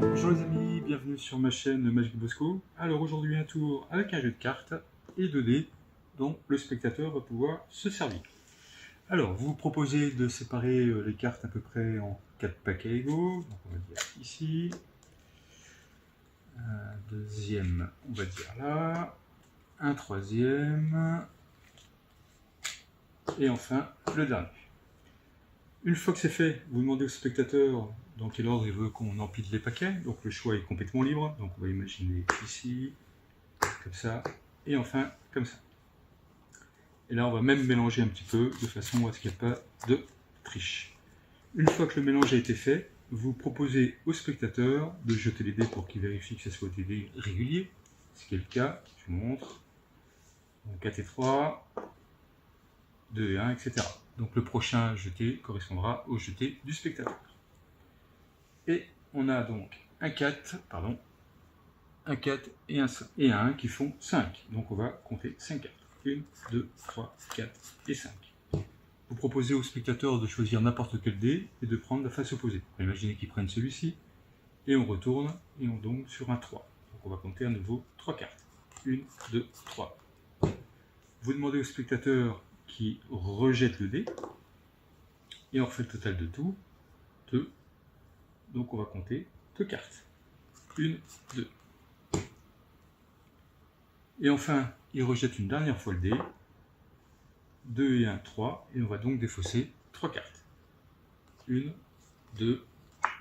Bonjour les amis, bienvenue sur ma chaîne Magic Bosco. Alors aujourd'hui un tour avec un jeu de cartes et de dés dont le spectateur va pouvoir se servir. Alors vous proposez de séparer les cartes à peu près en 4 paquets égaux. Donc on va dire ici. Un deuxième, on va dire là. Un troisième. Et enfin le dernier. Une fois que c'est fait, vous demandez au spectateur dans quel ordre il veut qu'on empile les paquets. Donc le choix est complètement libre. Donc on va imaginer ici, comme ça, et enfin comme ça. Et là on va même mélanger un petit peu de façon à ce qu'il n'y ait pas de triche. Une fois que le mélange a été fait, vous proposez au spectateur de jeter les dés pour qu'il vérifie que ce soit des dés réguliers. Ce qui est le cas, je vous montre. Donc 4 et 3, 2 et 1, etc. Donc le prochain jeté correspondra au jeté du spectateur. Et on a donc un 4 et un 1 qui font 5. Donc on va compter 5 cartes. 1, 2, 3, 4 et 5. Vous proposez au spectateur de choisir n'importe quel dé et de prendre la face opposée. Imaginez qu'il prenne celui-ci et on retourne et on tombe sur un 3. Donc on va compter à nouveau 3 cartes. 1, 2, 3. Vous demandez au spectateur qui rejette le dé et on refait le total de tout. 2. Donc on va compter 2 cartes. 1, 2. Et enfin, il rejette une dernière fois le dé. 2 et 1, 3. Et on va donc défausser 3 cartes. 1, 2.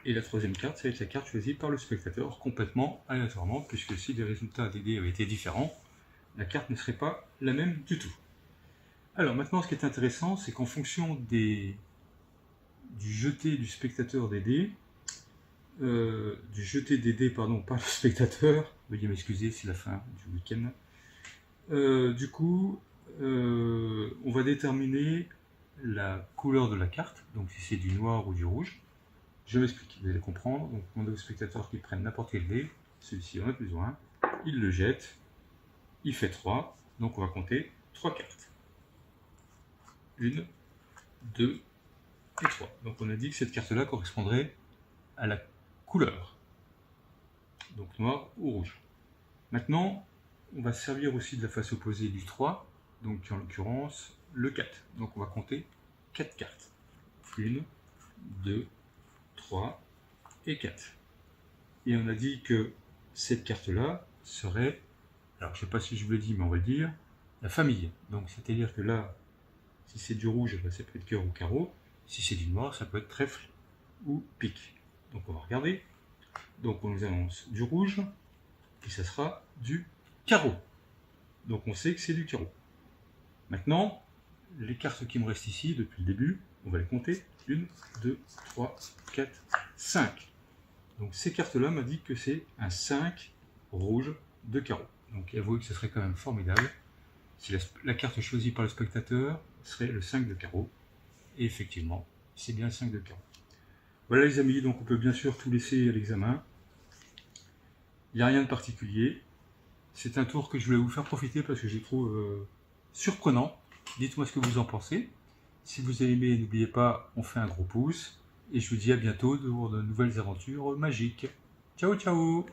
Et la troisième carte, ça va être la carte choisie par le spectateur complètement aléatoirement, puisque si les résultats des dés avaient été différents, la carte ne serait pas la même du tout. Alors maintenant, ce qui est intéressant, c'est qu'en fonction du jeté du spectateur des dés, du jeté des dés par le spectateur, veuillez m'excuser, c'est la fin du week-end. Du coup, on va déterminer la couleur de la carte, donc si c'est du noir ou du rouge. Je m'explique, vous allez comprendre. Donc, on demande au spectateur qu'il prenne n'importe quel dé, celui-ci on a besoin, il le jette, il fait 3, donc on va compter 3 cartes. 1, 2 et 3. Donc on a dit que cette carte-là correspondrait à la couleur, donc noir ou rouge. Maintenant, on va se servir aussi de la face opposée du 3, donc en l'occurrence le 4. Donc on va compter 4 cartes. 1, 2, 3 et 4. Et on a dit que cette carte-là serait, alors je ne sais pas si je vous le dis, mais on va le dire, la famille. Donc c'est-à-dire que là, si c'est du rouge, ça peut être cœur ou carreau. Si c'est du noir, ça peut être trèfle ou pique. Donc on va regarder. Donc on nous annonce du rouge, et ça sera du carreau. Donc on sait que c'est du carreau. Maintenant, les cartes qui me restent ici depuis le début, on va les compter. 1, 2, 3, 4, 5. Donc ces cartes-là m'indiquent que c'est un 5 rouge de carreau. Donc avouez que ce serait quand même formidable si la carte choisie par le spectateur serait le 5 de carreau. Et effectivement, c'est bien le 5 de carreau. Voilà les amis, donc on peut bien sûr tout laisser à l'examen. Il n'y a rien de particulier. C'est un tour que je voulais vous faire profiter parce que je trouve surprenant. Dites-moi ce que vous en pensez. Si vous avez aimé, n'oubliez pas, on fait un gros pouce. Et je vous dis à bientôt pour de nouvelles aventures magiques. Ciao, ciao!